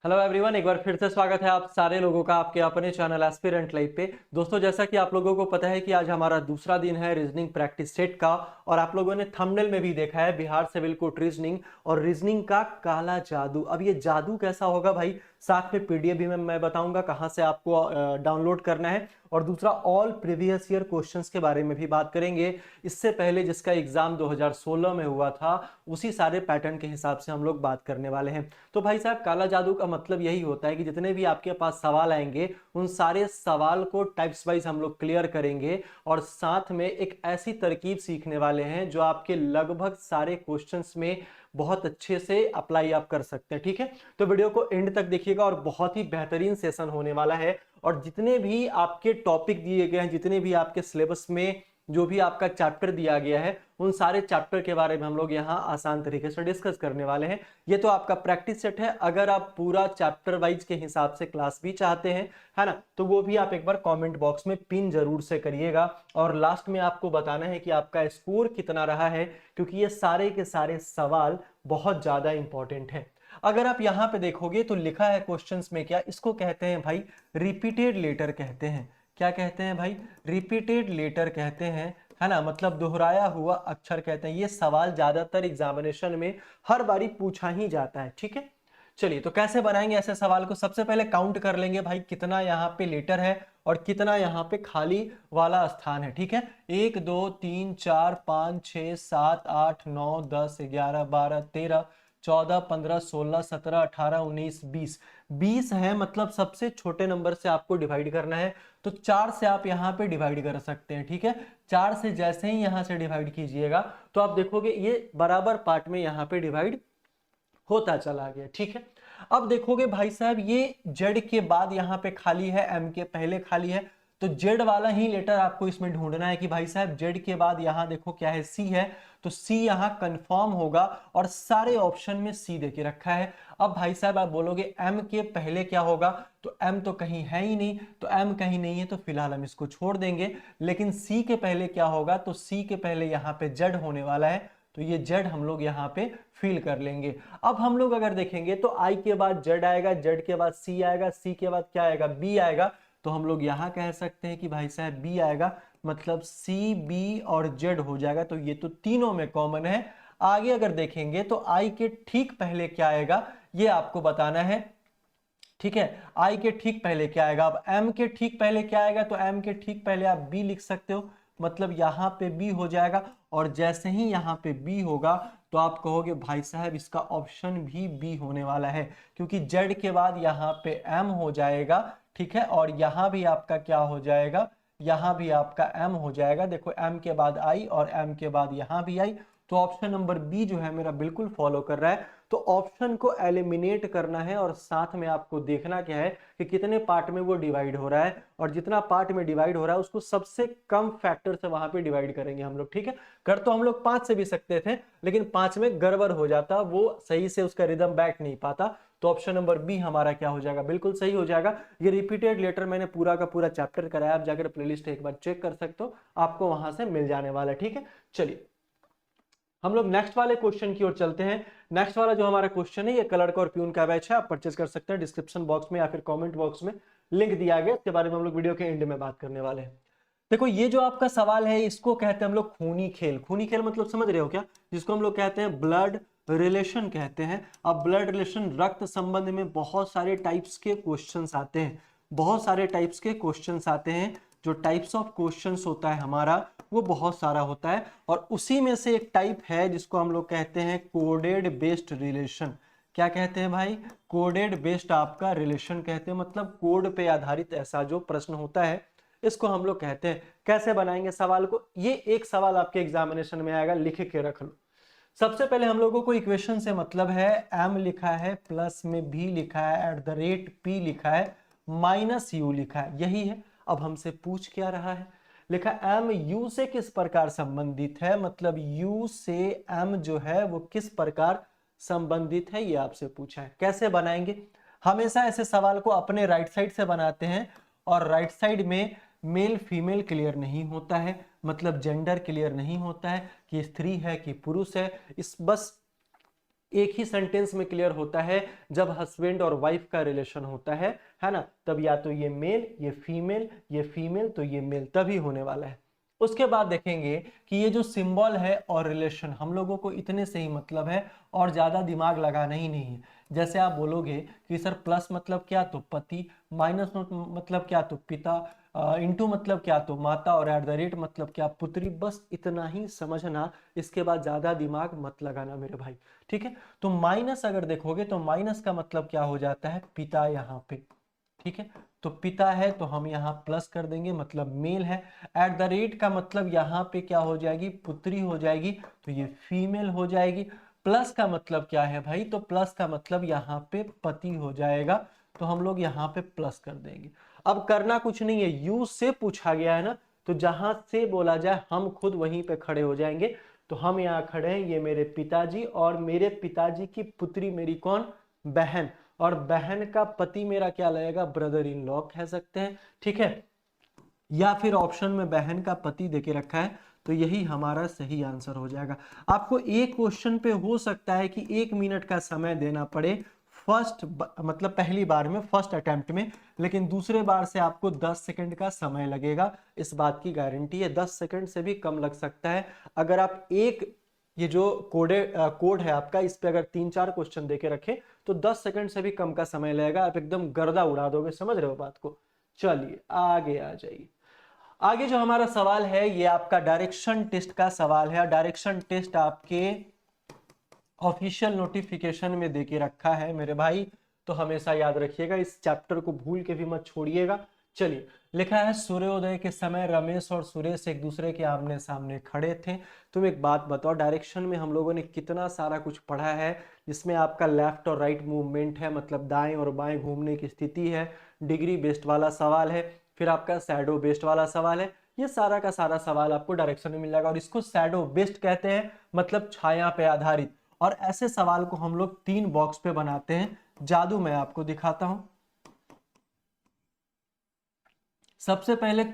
Hello everyone, एक बार फिर से स्वागत है आप सारे लोगों का आपके अपने चैनल एस्पिरेंट लाइव पे। दोस्तों, जैसा कि आप लोगों को पता है कि आज हमारा दूसरा दिन है रीजनिंग प्रैक्टिस सेट का। और आप लोगों ने थंबनेल में भी देखा है बिहार सिविल कोर्ट रीजनिंग और रीजनिंग का काला जादू। अब ये जादू कैसा होगा भाई, साथ में पीडीएफ भी मैं बताऊंगा कहाँ से आपको डाउनलोड करना है। और दूसरा, ऑल प्रीवियस ईयर क्वेश्चंस के बारे में भी बात करेंगे। इससे पहले जिसका एग्जाम 2016 में हुआ था उसी सारे पैटर्न के हिसाब से हम लोग बात करने वाले हैं। तो भाई साहब, काला जादू का मतलब यही होता है कि जितने भी आपके पास सवाल आएंगे उन सारे सवाल को टाइप्स वाइज हम लोग क्लियर करेंगे और साथ में एक ऐसी तरकीब सीखने वाले हैं जो आपके लगभग सारे क्वेश्चंस में बहुत अच्छे से अप्लाई आप कर सकते हैं। ठीक है, तो वीडियो को एंड तक देखिएगा और बहुत ही बेहतरीन सेशन होने वाला है। और जितने भी आपके टॉपिक दिए गए हैं, जितने भी आपके सिलेबस में जो भी आपका चैप्टर दिया गया है, उन सारे चैप्टर के बारे में हम लोग यहाँ आसान तरीके से डिस्कस करने वाले हैं। ये तो आपका प्रैक्टिस सेट है। अगर आप पूरा चैप्टर वाइज के हिसाब से क्लास भी चाहते हैं, है ना, तो वो भी आप एक बार कमेंट बॉक्स में पिन जरूर से करिएगा। और लास्ट में आपको बताना है कि आपका स्कोर कितना रहा है, क्योंकि ये सारे के सारे सवाल बहुत ज्यादा इंपॉर्टेंट है। अगर आप यहाँ पे देखोगे तो लिखा है क्वेश्चंस में, क्या इसको कहते हैं भाई, रिपीटेड लेटर कहते हैं। क्या कहते हैं भाई, रिपीटेड लेटर कहते हैं, है ना, मतलब दोहराया हुआ अक्षर कहते हैं। ये सवाल ज्यादातर एग्जामिनेशन में हर बारी पूछा ही जाता है। ठीक है, चलिए तो कैसे बनाएंगे ऐसे सवाल को। सबसे पहले काउंट कर लेंगे भाई कितना यहाँ पे लेटर है और कितना यहाँ पे खाली वाला स्थान है। ठीक है, 1 2 3 4 5 6 7 8 9 10 11 12 13 14 15 16 17 18 19 20 20 है, मतलब सबसे छोटे नंबर से आपको डिवाइड करना है। तो 4 से आप यहाँ पे डिवाइड कर सकते हैं। ठीक है, 4 से जैसे ही यहाँ से डिवाइड कीजिएगा तो आप देखोगे ये बराबर पार्ट में यहाँ पे डिवाइड होता चला गया। ठीक है, अब देखोगे भाई साहब ये जेड के बाद यहाँ पे खाली है, एम के पहले खाली है, तो जेड वाला ही लेटर आपको इसमें ढूंढना है कि भाई साहब जेड के बाद यहाँ देखो क्या है, सी है, तो सी यहाँ कंफर्म होगा और सारे ऑप्शन में सी देके रखा है। अब भाई साहब आप बोलोगे एम के पहले क्या होगा, तो एम तो कहीं है ही नहीं, तो एम कहीं नहीं है तो फिलहाल हम इसको छोड़ देंगे। लेकिन सी के पहले क्या होगा, तो सी के पहले यहाँ पे जेड होने वाला है, तो ये जेड हम लोग यहाँ पे फिल कर लेंगे। अब हम लोग अगर देखेंगे तो आई के बाद जेड आएगा, जेड के बाद सी आएगा, सी के बाद क्या आएगा, बी आएगा, तो हम लोग यहाँ कह सकते हैं कि भाई साहब बी आएगा, मतलब सी बी और जेड हो जाएगा। तो ये तो तीनों में कॉमन है। आगे अगर देखेंगे तो आई के ठीक पहले क्या आएगा ये आपको बताना है। ठीक है, आई के ठीक पहले क्या आएगा, अब एम के ठीक पहले क्या आएगा, तो एम के ठीक पहले आप बी लिख सकते हो, मतलब यहां पे बी हो जाएगा। और जैसे ही यहां पे बी होगा तो आप कहोगे भाई साहब इसका ऑप्शन भी बी होने वाला है, क्योंकि जेड के बाद यहाँ पे एम हो जाएगा। ठीक है, और यहां भी आपका क्या हो जाएगा, यहां भी आपका एम हो जाएगा। देखो एम के बाद आई और एम के बाद यहां भी आई, तो ऑप्शन नंबर बी जो है मेरा बिल्कुल फॉलो कर रहा है। तो ऑप्शन को एलिमिनेट करना है और साथ में आपको देखना क्या है कि कितने पार्ट में वो डिवाइड हो रहा है, और जितना पार्ट में डिवाइड हो रहा है उसको सबसे कम फैक्टर से वहां पे डिवाइड करेंगे हम लोग। ठीक है, कर तो हम लोग 5 से भी सकते थे, लेकिन 5 में गड़बड़ हो जाता, वो सही से उसका रिदम बैठ नहीं पाता। तो ऑप्शन नंबर बी हमारा क्या हो जाएगा, बिल्कुल सही हो जाएगा। ये रिपीटेड लेटर मैंने पूरा का पूरा चैप्टर कराया, आप जाकर प्लेलिस्ट एक बार चेक कर सकते हो, आपको वहां से मिल जाने वाला है। ठीक है, चलिए हम लोग नेक्स्ट वाले क्वेश्चन की ओर चलते हैं। नेक्स्ट वाला जो हमारा क्वेश्चन है, ये कलर का और प्यून का बैच है, आप परचेज कर सकते हैं। डिस्क्रिप्शन बॉक्स में या फिर कमेंट बॉक्स में लिंक दिया गया, इसके बारे में हम लोग वीडियो के एंड में बात करने वाले हैं। देखो ये जो आपका सवाल है इसको कहते हैं हम लोग खूनी खेल। खूनी खेल मतलब समझ रहे हो क्या, जिसको हम लोग कहते हैं ब्लड रिलेशन कहते हैं। अब ब्लड रिलेशन रक्त संबंध में बहुत सारे टाइप्स के क्वेश्चंस आते हैं, बहुत सारे टाइप्स के क्वेश्चंस आते हैं। जो टाइप्स ऑफ क्वेश्चंस होता है हमारा वो बहुत सारा होता है, और उसी में से एक टाइप है जिसको हम लोग कहते हैं कोडेड बेस्ड रिलेशन। क्या कहते हैं भाई, कोडेड बेस्ड आपका रिलेशन कहते हैं, मतलब कोड पे आधारित ऐसा जो प्रश्न होता है इसको हम लोग कहते हैं। कैसे बनाएंगे सवाल को, ये एक सवाल आपके एग्जामिनेशन में आएगा, लिख के रख लो। सबसे पहले हम लोगों को इक्वेशन से मतलब है, एम लिखा है प्लस में बी लिखा है एट द रेट पी लिखा है माइनस यू लिखा है, यही है। अब हमसे पूछ क्या रहा है, लिखा एम यू से किस प्रकार संबंधित है, मतलब यू से एम जो है वो किस प्रकार संबंधित है, ये आपसे पूछा है। कैसे बनाएंगे, हमेशा ऐसे सवाल को अपने राइट साइड से बनाते हैं, और राइट साइड में मेल फीमेल क्लियर नहीं होता है, मतलब जेंडर क्लियर नहीं होता है कि स्त्री है कि पुरुष है। इस बस एक ही सेंटेंस में क्लियर होता है जब हस्बैंड और वाइफ का रिलेशन होता है ना, तब या तो ये मेल, ये फीमेल तो ये मेल, तभी होने वाला है। उसके बाद देखेंगे कि ये जो सिंबल है और रिलेशन, हम लोगों को इतने से ही मतलब है और ज्यादा दिमाग लगाना ही नहीं है। जैसे आप बोलोगे कि सर प्लस मतलब क्या, तो पति, माइनस मतलब क्या, तो पिता, इंटू मतलब क्या, तो माता, और एट द रेट मतलब क्या, पुत्री। बस इतना ही समझना, इसके बाद ज्यादा दिमाग मत लगाना मेरे भाई, ठीक है। तो माइनस अगर देखोगे तो माइनस का मतलब क्या हो जाता है, पिता यहाँ पे, ठीक है। तो पिता है तो हम यहाँ प्लस कर देंगे, मतलब मेल है। एट द रेट का मतलब यहाँ पे क्या हो जाएगी, पुत्री हो जाएगी, तो ये फीमेल हो जाएगी। प्लस का मतलब क्या है भाई, तो प्लस का मतलब यहाँ पे पति हो जाएगा, तो हम लोग यहाँ पे प्लस कर देंगे। अब करना कुछ नहीं है, यूज से पूछा गया है ना, तो जहां से बोला जाए हम खुद वहीं पे खड़े हो जाएंगे। तो हम यहाँ खड़े हैं, ये मेरे पिताजी, और मेरे पिताजी की पुत्री मेरी कौन, बहन, और बहन का पति मेरा क्या लगेगा, ब्रदर इन लॉ कह सकते हैं, ठीक है। या फिर ऑप्शन में बहन का पति देके रखा है, तो यही हमारा सही आंसर हो जाएगा। आपको एक क्वेश्चन पे हो सकता है कि 1 मिनट का समय देना पड़े मतलब पहली बार में, फर्स्ट अटेम्प्ट में, लेकिन दूसरे बार से आपको 10 सेकंड का समय लगेगा, इस बात की गारंटी है। 10 सेकंड से भी कम लग सकता है। अगर आप ये जो कोड है आपका, इस पे अगर 3-4 क्वेश्चन देके रखें तो 10 सेकंड से भी कम का समय लगेगा, आप एकदम गर्दा उड़ा दोगे। समझ रहे हो बात को? चलिए आगे आ जाइए। आगे जो हमारा सवाल है ये आपका डायरेक्शन टेस्ट का सवाल है। डायरेक्शन टेस्ट आपके ऑफिशियल नोटिफिकेशन में देके रखा है मेरे भाई, तो हमेशा याद रखिएगा, इस चैप्टर को भूल के भी मत छोड़िएगा। चलिए, लिखा है सूर्योदय के समय रमेश और सुरेश एक दूसरे के आमने सामने खड़े थे। तुम एक बात बताओ, डायरेक्शन में हम लोगों ने कितना सारा कुछ पढ़ा है, जिसमें आपका लेफ्ट और राइट मूवमेंट है, मतलब दाएं और बाएं घूमने की स्थिति है, डिग्री बेस्ड वाला सवाल है, फिर आपका शैडो बेस्ड वाला सवाल है। ये सारा का सारा सवाल आपको डायरेक्शन में मिल जाएगा, और इसको शैडो बेस्ड कहते हैं, मतलब छाया पे आधारित। और ऐसे सवाल को हम लोग 3 बॉक्स पे बनाते हैं। जादू मैं आपको दिखाता हूं। सबसे पहले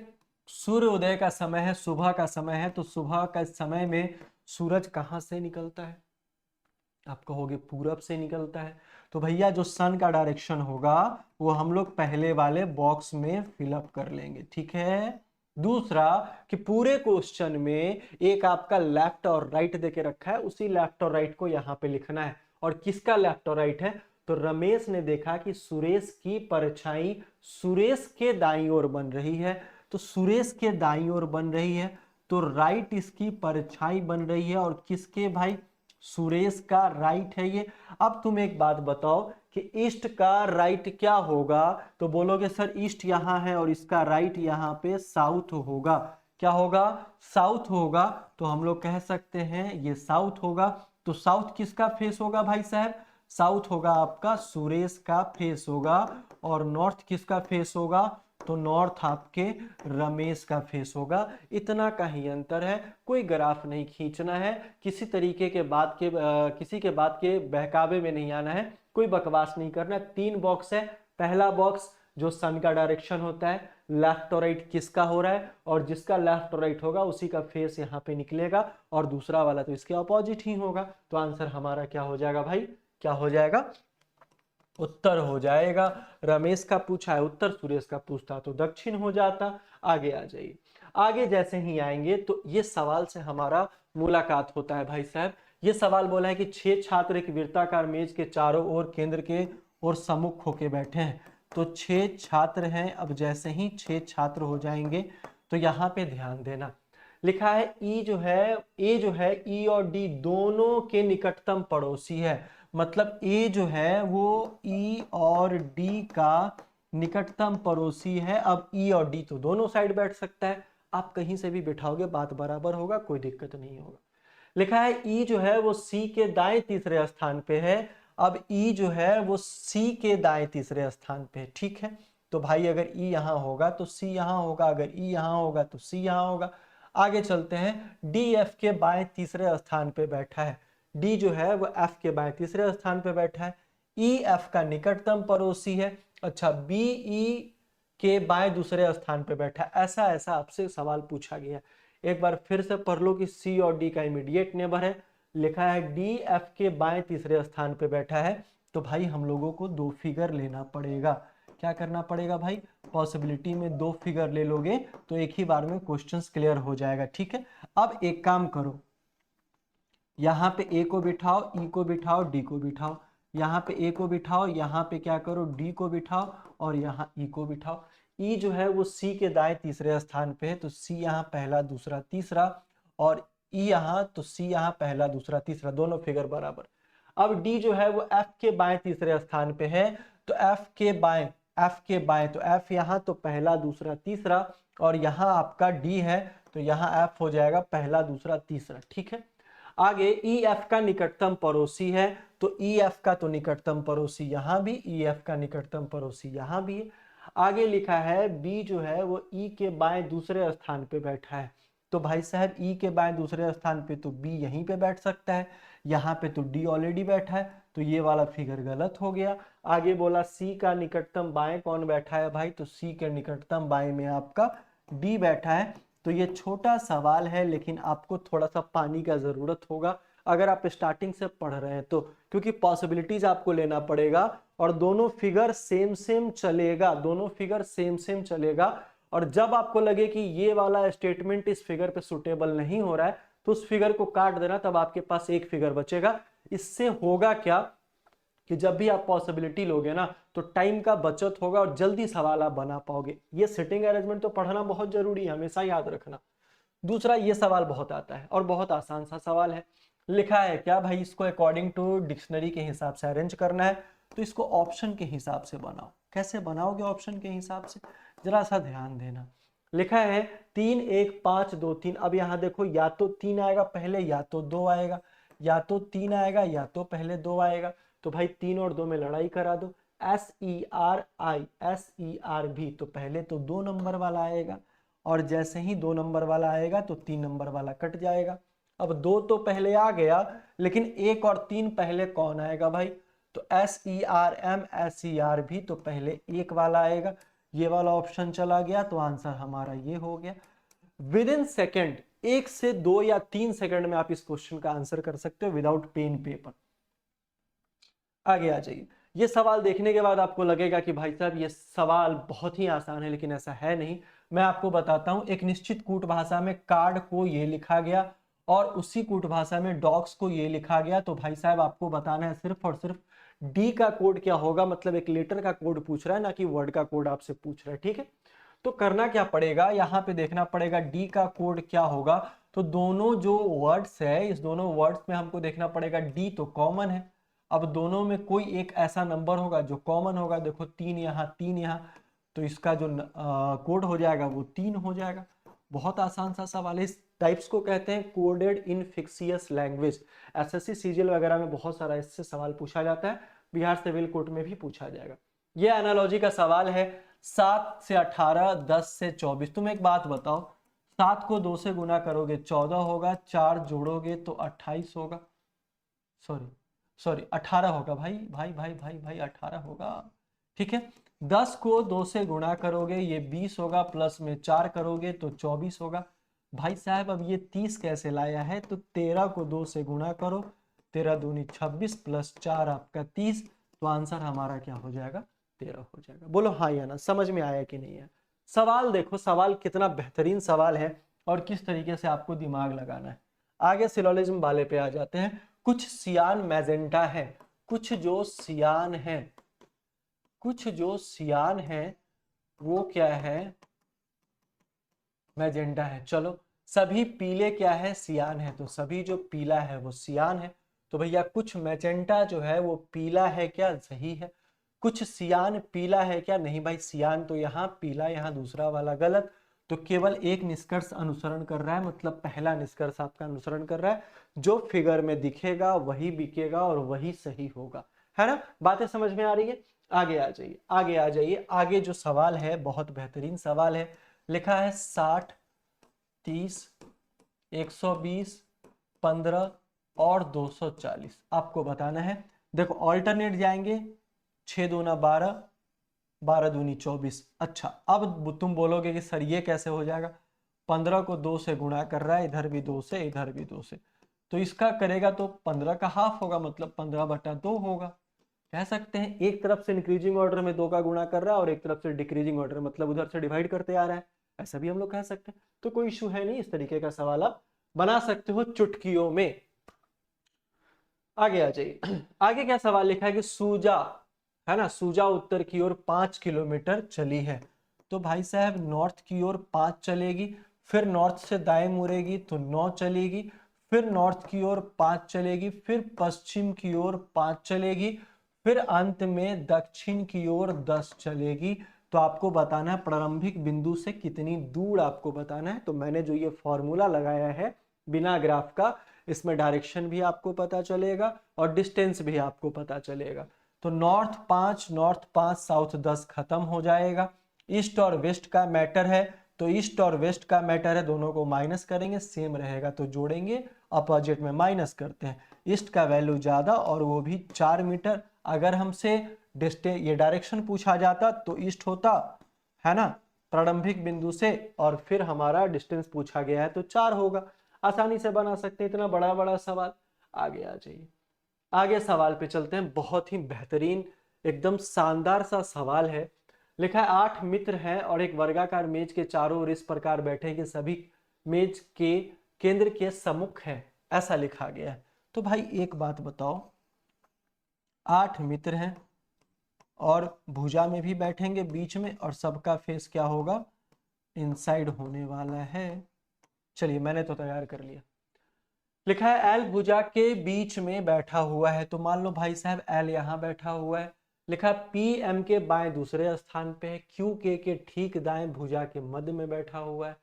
सूर्योदय का समय है, सुबह का समय है, तो सुबह का समय में सूरज कहां से निकलता है, आप कहोगे पूरब से निकलता है। तो भैया जो सन का डायरेक्शन होगा वो हम लोग पहले वाले बॉक्स में फिलअप कर लेंगे, ठीक है। दूसरा कि पूरे क्वेश्चन में एक आपका लेफ्ट और राइट देके रखा है, उसी लेफ्ट और राइट को यहाँ पे लिखना है। और किसका लेफ्ट और राइट है, तो रमेश ने देखा कि सुरेश की परछाई सुरेश के दाईं ओर बन रही है, तो सुरेश के दाईं ओर बन रही है, तो राइट इसकी परछाई बन रही है, और किसके भाई, सुरेश का राइट है ये। अब तुम एक बात बताओ कि ईस्ट का राइट क्या होगा, तो बोलोगे सर ईस्ट यहाँ है और इसका राइट यहाँ पे साउथ होगा। क्या होगा, साउथ होगा, तो हम लोग कह सकते हैं ये साउथ होगा। तो साउथ किसका फेस होगा भाई साहब, साउथ होगा आपका सुरेश का फेस होगा। और नॉर्थ किसका फेस होगा, तो नॉर्थ आपके रमेश का फेस होगा। इतना का ही अंतर है, कोई ग्राफ नहीं खींचना है, किसी तरीके के बात के किसी के बात के बहकावे में नहीं आना है, कोई बकवास नहीं करना। 3 बॉक्स है। पहला बॉक्स जो सन का डायरेक्शन होता है, लेफ्ट और राइट किसका हो रहा है, और जिसका लेफ्ट और राइट होगा उसी का फेस यहाँ पे निकलेगा, और दूसरा वाला तो इसके अपोजिट ही होगा। तो आंसर हमारा क्या हो जाएगा भाई, क्या हो जाएगा, उत्तर हो जाएगा। रमेश का पूछा है उत्तर, सुरेश का पूछता तो दक्षिण हो जाता। आगे आ जाइए। आगे जैसे ही आएंगे तो ये सवाल से हमारा मुलाकात होता है भाई साहब। ये सवाल बोला है कि 6 छात्र एक वृत्ताकार मेज के चारों ओर केंद्र के और सम्मुख होके बैठे हैं। तो 6 छात्र हैं। अब जैसे ही 6 छात्र हो जाएंगे तो यहाँ पे ध्यान देना, लिखा है ई जो है, ए जो है ई और डी दोनों के निकटतम पड़ोसी है। मतलब ए जो है वो ई और डी का निकटतम पड़ोसी है। अब ई और डी तो दोनों साइड बैठ सकता है, आप कहीं से भी बिठाओगे बात बराबर होगा, कोई दिक्कत नहीं होगा। लिखा है ई जो है वो सी के दाएं तीसरे स्थान पे है। अब ई जो है वो सी के दाएं तीसरे स्थान पे है, ठीक है। तो भाई अगर ई यहां होगा तो सी यहां होगा, अगर ई यहां होगा तो सी यहां होगा। आगे चलते हैं। डी एफ के बाएं तीसरे स्थान पे बैठा है। डी जो है वो एफ के बाएं तीसरे स्थान पे बैठा है। ई एफ का निकटतम पड़ोसी है। अच्छा, बी ई के बाएं दूसरे स्थान पे बैठा है। ऐसा ऐसा आपसे सवाल पूछा गया। एक बार फिर से पढ़ लो कि सी और डी का इमीडिएट नेबर है। लिखा है डी एफ के बाएं तीसरे स्थान पे बैठा है, तो भाई हम लोगों को दो फिगर लेना पड़ेगा। क्या करना पड़ेगा भाई, पॉसिबिलिटी में दो फिगर ले लोगे तो एक ही बार में क्वेश्चंस क्लियर हो जाएगा। ठीक है, अब एक काम करो, यहाँ पे ए को बिठाओ, ई को बिठाओ, डी को बिठाओ, यहाँ पे ए को बिठाओ, यहाँ पे क्या करो डी को बिठाओ और यहाँ ई को बिठाओ। ई जो है वो सी के दाएं तीसरे स्थान पे है, तो सी यहाँ पहला दूसरा तीसरा, और ई यहाँ, तो सी यहाँ पहला दूसरा तीसरा, दोनों फिगर बराबर। अब डी जो है वो एफ के बाएं तीसरे स्थान पे है, तो एफ के बाएं तो एफ यहाँ तो पहला दूसरा तीसरा, और यहाँ आपका डी है तो यहाँ एफ हो जाएगा पहला दूसरा तीसरा। ठीक है, आगे ई एफ का निकटतम पड़ोसी है, तो ई एफ का तो निकटतम पड़ोसी यहाँ भी, ई एफ का निकटतम पड़ोसी यहाँ भी है। आगे लिखा है बी जो है वो ई के बाएं दूसरे स्थान पे बैठा है, तो भाई साहब ई के बाएं दूसरे स्थान पे तो बी यहीं पे बैठ सकता है, यहाँ पे तो डी ऑलरेडी बैठा है, तो ये वाला फिगर गलत हो गया। आगे बोला सी का निकटतम बाएं कौन बैठा है भाई, तो सी के निकटतम बाएं में आपका डी बैठा है। तो ये छोटा सवाल है लेकिन आपको थोड़ा सा पानी का जरूरत होगा अगर आप स्टार्टिंग से पढ़ रहे हैं तो, क्योंकि पॉसिबिलिटीज आपको लेना पड़ेगा और दोनों फिगर सेम सेम चलेगा, दोनों फिगर सेम सेम चलेगा। और जब आपको लगे कि ये वाला स्टेटमेंट इस फिगर पे सुटेबल नहीं हो रहा है तो उस फिगर को काट देना, तब आपके पास एक फिगर बचेगा। इससे होगा क्या कि जब भी आप पॉसिबिलिटी लोगे ना तो टाइम का बचत होगा और जल्दी सवाल आप बना पाओगे। ये सिटिंग अरेंजमेंट तो पढ़ना बहुत जरूरी है, हमेशा याद रखना। दूसरा, ये सवाल बहुत आता है और बहुत आसान सा सवाल है। लिखा है क्या भाई, इसको अकॉर्डिंग टू डिक्शनरी के हिसाब से अरेंज करना है, तो इसको ऑप्शन के हिसाब से बनाओ। कैसे बनाओगे ऑप्शन के हिसाब से, जरा सा ध्यान देना। लिखा है 3 1 5 2 3। अब यहाँ देखो, या तो 3 आएगा पहले या तो 2 आएगा, या तो 3 आएगा या तो पहले 2 आएगा। तो भाई 3 और 2 में लड़ाई करा दो, SERI तो पहले तो 2 नंबर वाला आएगा, और जैसे ही 2 नंबर वाला आएगा तो 3 नंबर वाला कट जाएगा। अब 2 तो पहले आ गया, लेकिन 1 और 3 पहले कौन आएगा भाई, तो SERB तो पहले 1 वाला आएगा। ये वाला ऑप्शन चला गया, तो आंसर हमारा ये हो गया। विद इन सेकेंड, 1 से 2 या 3 सेकंड में आप इस क्वेश्चन का आंसर कर सकते हो विदाउट पेन पेपर। आगे आ जाइए। ये सवाल देखने के बाद आपको लगेगा कि भाई साहब ये सवाल बहुत ही आसान है, लेकिन ऐसा है नहीं। मैं आपको बताता हूं, एक निश्चित कूट भाषा में कार्ड को ये लिखा गया और उसी कूट भाषा में डॉग्स को ये लिखा गया, तो भाई साहब आपको बताना है सिर्फ और सिर्फ डी का कोड क्या होगा। मतलब एक लेटर का कोड पूछ रहा है, ना कि वर्ड का कोड आपसे पूछ रहा है। ठीक है, तो करना क्या पड़ेगा, यहाँ पे देखना पड़ेगा डी का कोड क्या होगा। तो दोनों जो वर्ड्स है, इस दोनों वर्ड्स में हमको देखना पड़ेगा, डी तो कॉमन है। अब दोनों में कोई एक ऐसा नंबर होगा जो कॉमन होगा। देखो 3 यहाँ 3 यहाँ, तो इसका जो कोड हो जाएगा वो 3 हो जाएगा। बहुत आसान सा सवाल है। इस टाइप्स को कहते हैं कोडेड इनफिक्सियस लैंग्वेज। एसएससी सीजीएल वगैरह में बहुत सारा इससे सवाल पूछा जाता है, बिहार सिविल कोर्ट में भी पूछा जाएगा। ये एनालॉजी का सवाल है। 7 से 18, 10 से 24। तुम एक बात बताओ, 7 को 2 से गुना करोगे 14 होगा, 4 जोड़ोगे तो 28 होगा, सॉरी 18 होगा भाई 18 होगा। ठीक है, 10 को 2 से गुणा करोगे ये 20 होगा, प्लस में 4 करोगे तो 24 होगा। भाई साहब अब ये 30 कैसे लाया है, तो 13 को 2 से गुणा करो, 13 दूनी 26 प्लस 4 आपका 30, तो आंसर हमारा क्या हो जाएगा, 13 हो जाएगा। बोलो हाँ या ना, समझ में आया कि नहीं है। सवाल देखो, सवाल कितना बेहतरीन सवाल है और किस तरीके से आपको दिमाग लगाना है। आगे सिलोजिज्म वाले पे आ जाते हैं। कुछ सियान मैजेंटा है, कुछ जो सियान है वो क्या है, मैजेंटा है। चलो, सभी पीले क्या है, सियान है, तो सभी जो पीला है वो सियान है। तो भैया कुछ मैजेंटा जो है वो पीला है क्या, सही है। कुछ सियान पीला है क्या, नहीं भाई, सियान तो यहाँ, पीला यहाँ दूसरा वाला, गलत। तो केवल एक निष्कर्ष अनुसरण कर रहा है, मतलब पहला निष्कर्ष आपका अनुसरण कर रहा है, जो फिगर में दिखेगा वही बिकेगा और वही सही होगा, है ना। बातें समझ में आ रही है। आगे आ जाइए। आगे जो सवाल है बहुत बेहतरीन सवाल है। लिखा है 60, 30, 120, 15 और 240। आपको बताना है। देखो ऑल्टरनेट जाएंगे, 6 दूना 12, 12 दूनी 24। अच्छा, अब तुम बोलोगे कि सर ये कैसे हो जाएगा, 15 को 2 से गुणा कर रहा है, इधर भी 2 से इधर भी 2 से, तो इसका करेगा तो 15 का हाफ होगा, मतलब 15/2 होगा। कह सकते हैं एक तरफ से इंक्रीजिंग ऑर्डर में 2 का गुणा कर रहा है और एक तरफ से डिक्रीजिंग ऑर्डर, मतलब उधर से डिवाइड करते आ रहा है, ऐसा भी हम लोग कह सकते हैं। तो कोई इशू है नहीं, इस तरीके का सवाल आप बना सकते हो चुटकियों में। आगे आ जाइए। आगे क्या सवाल लिखा है कि सूजा, है ना, सूजा उत्तर की ओर 5 किलोमीटर चली है। तो भाई साहब नॉर्थ की ओर 5 चलेगी, फिर नॉर्थ से दाएं मुड़ेगी तो 9 चलेगी, फिर नॉर्थ की ओर 5 चलेगी, फिर पश्चिम की ओर 5 चलेगी, फिर अंत में दक्षिण की ओर 10 चलेगी। तो आपको बताना है प्रारंभिक बिंदु से कितनी दूर आपको बताना है। तो मैंने जो ये फॉर्मूला लगाया है बिना ग्राफ का, इसमें डायरेक्शन भी आपको पता चलेगा और डिस्टेंस भी आपको पता चलेगा। तो नॉर्थ 5 साउथ 10 खत्म हो जाएगा। ईस्ट और वेस्ट का मैटर है, तो ईस्ट और वेस्ट का मैटर है, दोनों को माइनस करेंगे सेम रहेगा तो जोड़ेंगे, अपोजिट में माइनस करते हैं। ईस्ट का वैल्यू ज्यादा और वो भी 4 मीटर। अगर हमसे डिस्टेंस ये डायरेक्शन पूछा जाता तो ईस्ट होता, है ना, प्रारंभिक बिंदु से, और फिर हमारा डिस्टेंस पूछा गया है तो 4 होगा। आसानी से बना सकते हैं इतना बड़ा बड़ा सवाल। आगे आ जाइए, आगे सवाल पे चलते हैं। बहुत ही बेहतरीन एकदम शानदार सा सवाल है। लिखा है 8 मित्र हैं और एक वर्गाकार मेज के चारों ओर इस प्रकार बैठे हैं कि सभी मेज के केंद्र के सम्मुख है, ऐसा लिखा गया है। तो भाई एक बात बताओ, 8 मित्र हैं और भुजा में भी बैठेंगे बीच में, और सबका फेस क्या होगा, इनसाइड होने वाला है। चलिए मैंने तो तैयार कर लिया। लिखा है एल भुजा के बीच में बैठा हुआ है। तो मान लो भाई साहब एल यहाँ बैठा हुआ है। लिखा है पी एम के बाएं दूसरे स्थान पे है, क्यू के ठीक दाएं भुजा के मध्य में बैठा हुआ है।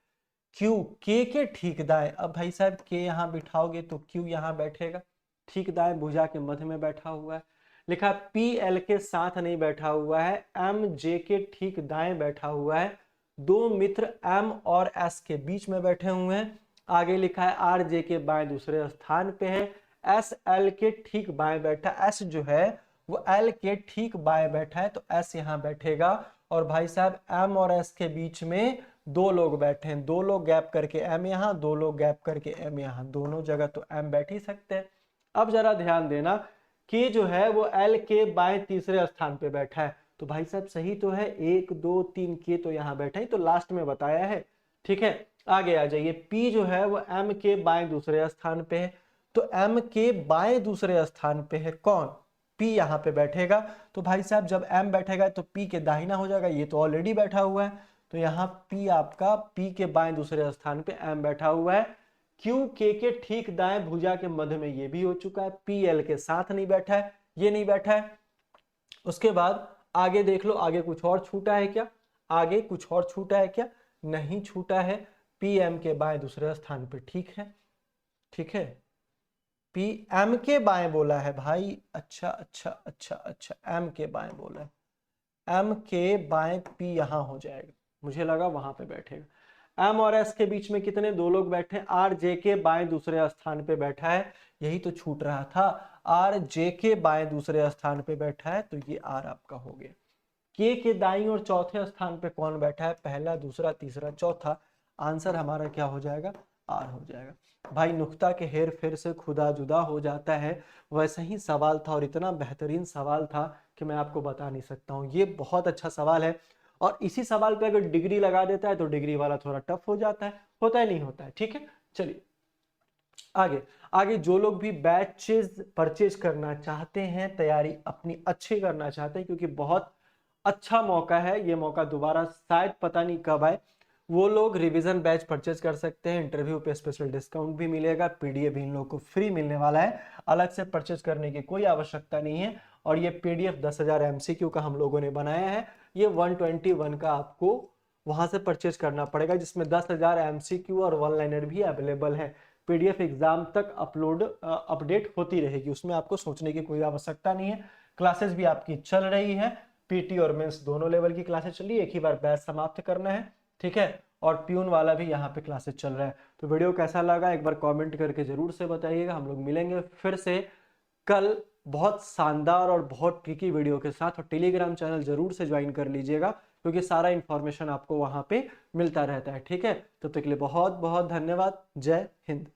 क्यू के ठीक दाएं, अब भाई साहब के यहाँ बिठाओगे तो क्यू यहाँ बैठेगा, ठीक दाएं भुजा के मध्य में बैठा हुआ है। लिखा है पी एल के साथ नहीं बैठा हुआ है, एम जे के ठीक दाएं बैठा हुआ है। दो मित्र एम और एस के बीच में बैठे हुए हैं। आगे लिखा है आर जे के बाएं दूसरे स्थान पे है, एस एल के ठीक बाएं बैठा, एस जो है वो एल के ठीक बाएं बैठा है तो एस यहाँ बैठेगा। और भाई साहब एम और एस के बीच में 2 लोग बैठे हैं, 2 लोग गैप करके एम यहाँ, 2 लोग गैप करके एम यहाँ, दोनों जगह तो एम बैठ ही सकते हैं। अब जरा ध्यान देना कि जो है वो एल के बाएं तीसरे स्थान पे बैठा है। तो भाई साहब सही तो है, 1 2 3 के तो यहाँ बैठा है, तो लास्ट में बताया है। ठीक है, आगे आ जाइए। P जो है वो M के बाएं दूसरे स्थान पे है, तो M के बाएं दूसरे स्थान पे है कौन, P यहाँ पे बैठेगा। तो भाई साहब जब M बैठेगा तो P के दाहिना हो जाएगा, ये तो ऑलरेडी बैठा हुआ है, तो यहाँ P आपका P के बाएं दूसरे स्थान पे M बैठा हुआ है। Q के ठीक दाएं भुजा के मध्य में ये भी हो चुका है, P L के साथ नहीं बैठा है, ये नहीं बैठा है। उसके बाद आगे देख लो, आगे कुछ और छूटा है क्या, आगे कुछ और छूटा है क्या, नहीं छूटा है। पी एम के बाएं दूसरे स्थान पे ठीक है, ठीक है, पी एम के बाएं बोला है भाई, अच्छा अच्छा अच्छा अच्छा, एम के बाएं बोला है, एम के बाएं पी यहां हो जाएगा, मुझे लगा वहां पे बैठेगा। एम और एस के बीच में कितने, 2 लोग बैठे, आर जे के बाएं दूसरे स्थान पे बैठा है, यही तो छूट रहा था, आर जे के बाएं दूसरे स्थान पे बैठा है, तो ये आर आपका हो गया। के दाईं और चौथे स्थान पे कौन बैठा है, पहला दूसरा तीसरा चौथा, आंसर हमारा क्या हो जाएगा, आर हो जाएगा। भाई नुक्ता के हेर फेर से खुदा जुदा हो जाता है, वैसे ही सवाल था और इतना बेहतरीन सवाल था कि मैं आपको बता नहीं सकता हूँ। ये बहुत अच्छा सवाल है और इसी सवाल पे अगर डिग्री लगा देता है तो डिग्री वाला थोड़ा टफ हो जाता है, होता है नहीं होता है। ठीक है, चलिए आगे। आगे जो लोग भी बैचेस परचेज करना चाहते हैं, तैयारी अपनी अच्छी करना चाहते हैं, क्योंकि बहुत अच्छा मौका है, ये मौका दोबारा शायद पता नहीं कब आए, वो लोग रिवीजन बैच परचेज कर सकते हैं। इंटरव्यू पे स्पेशल डिस्काउंट भी मिलेगा, पीडीएफ भी इन लोगों को फ्री मिलने वाला है, अलग से परचेज करने की कोई आवश्यकता नहीं है। और ये पीडीएफ 10,000 एमसीक्यू का हम लोगों ने बनाया है, ये 121 का आपको वहां से परचेज करना पड़ेगा, जिसमें 10,000 एमसीक्यू और 1 लाइनर भी अवेलेबल है। पीडीएफ एग्जाम तक अपडेट होती रहेगी, उसमें आपको सोचने की कोई आवश्यकता नहीं है। क्लासेस भी आपकी चल रही है, पीटी और मेंस दोनों लेवल की क्लासेस चल रही है, एक ही बार बैच समाप्त करना है। ठीक है, और प्यून वाला भी यहाँ पे क्लासेस चल रहा है। तो वीडियो कैसा लगा एक बार कमेंट करके जरूर से बताइएगा। हम लोग मिलेंगे फिर से कल बहुत शानदार और बहुत ट्रिकी वीडियो के साथ, और टेलीग्राम चैनल जरूर से ज्वाइन कर लीजिएगा, क्योंकि सारा इंफॉर्मेशन आपको वहां पे मिलता रहता है। ठीक है, तब तक के लिए बहुत बहुत धन्यवाद। जय हिंद।